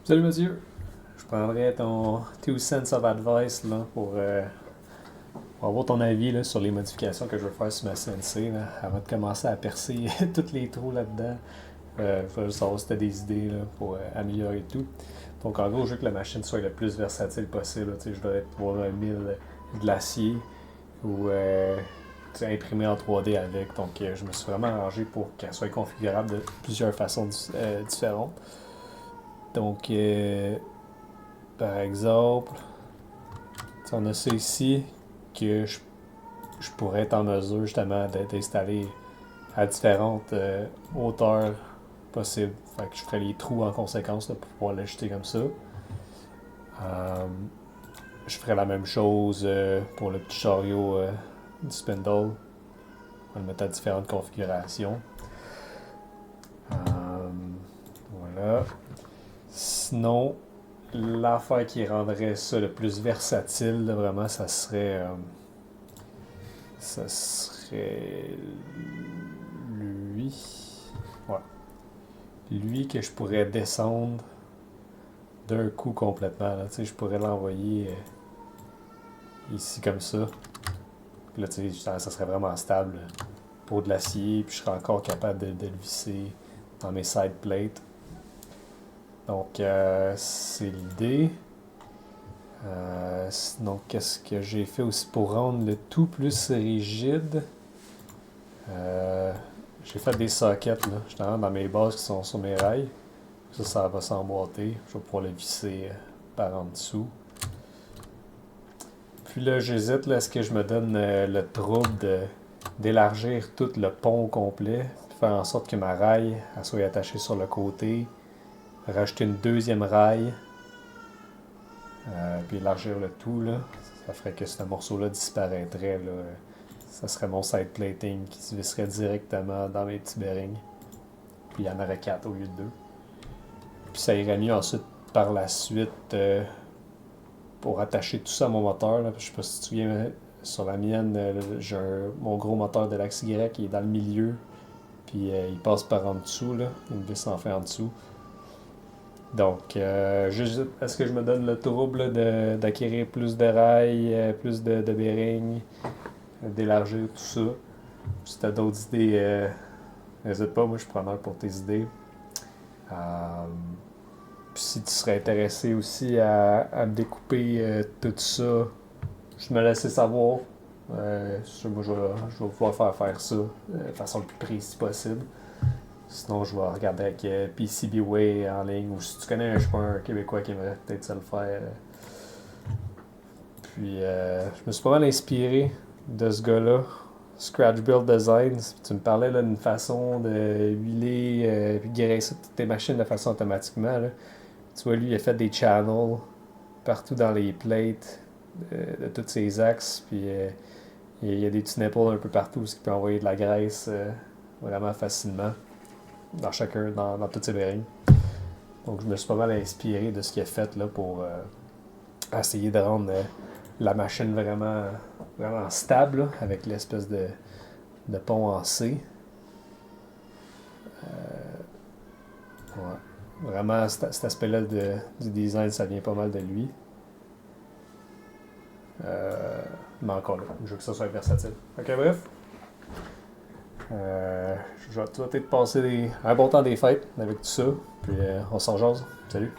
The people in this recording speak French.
Salut monsieur, je prendrais ton 2 cents of advice là, pour avoir ton avis là, sur les modifications que je veux faire sur ma CNC là, avant de commencer à percer tous les trous là-dedans. Je veux juste savoir si tu as des idées là, pour améliorer tout. Donc en gros, je veux que la machine soit le plus versatile possible. Là, je dois pouvoir un mille de l'acier ou imprimer en 3D avec. Donc je me suis vraiment arrangé pour qu'elle soit configurable de plusieurs façons différentes. Donc par exemple, on a ça ici que je pourrais être en mesure justement d'installer à différentes hauteurs possibles. Fait que je ferais les trous en conséquence là, pour pouvoir l'ajuster comme ça. Euh, je ferais la même chose pour le petit chariot du spindle. On va le mettre à différentes configurations. Voilà. Sinon, l'affaire qui rendrait ça le plus versatile, là, vraiment, ça serait lui. Ouais. Lui que je pourrais descendre d'un coup complètement. Là. Je pourrais l'envoyer ici comme ça. Puis là, ça serait vraiment stable pour de l'acier. Puis je serais encore capable de le visser dans mes side plates. Donc, c'est l'idée. Sinon, qu'est-ce que j'ai fait aussi pour rendre le tout plus rigide? Euh, j'ai fait des sockets, là. Justement, dans mes bases qui sont sur mes rails. Ça va s'emboîter. Je vais pouvoir le visser par en dessous. Puis là, j'hésite, là, est-ce que je me donne le trouble d'élargir tout le pont au complet, puis faire en sorte que ma rail elle soit attachée sur le côté, rajouter une deuxième rail, puis élargir le tout, là. Ça ferait que ce morceau-là disparaîtrait, là. Ça serait mon side plating qui se visserait directement dans mes petits bearings. Puis il y en aurait 4 au lieu de 2. Puis ça irait mieux ensuite par la suite pour attacher tout ça à mon moteur. Là. Je sais pas si tu te souviens, sur la mienne, j'ai mon gros moteur de l'axe Y qui est dans le milieu. Puis il passe par en dessous, là. Une vis en fait en dessous. Donc, est-ce que je me donne le trouble d'acquérir plus de rails, plus de bearings, d'élargir tout ça? Si tu as d'autres idées, n'hésite pas, moi je suis preneur pour tes idées. Euh, Puis si tu serais intéressé aussi à me découper tout ça, je me laisser savoir. Moi, je vais pouvoir faire ça de façon le plus précise possible. Sinon, je vais regarder avec PCBWay en ligne ou si tu connais, je sais pas, un Québécois qui aimerait peut-être ça le faire. Puis, je me suis pas mal inspiré de ce gars-là. Scratch Build Designs. Tu me parlais là, d'une façon de huiler puis graisser toutes tes machines de façon automatiquement. Là. Tu vois, lui, il a fait des channels partout dans les plates de tous ses axes. Puis il y a des petits nipples un peu partout, ce qui peut envoyer de la graisse vraiment facilement dans toutes ses bearings. Donc je me suis pas mal inspiré de ce qu'il a fait là, pour essayer de rendre la machine vraiment stable là, avec l'espèce de pont en C. Ouais. Vraiment, cet aspect-là du design, ça vient pas mal de lui. Mais encore là, je veux que ça soit versatile. Ok, bref. Je vais peut-être passer un bon temps des fêtes avec tout ça. Puis on s'en jase. Salut.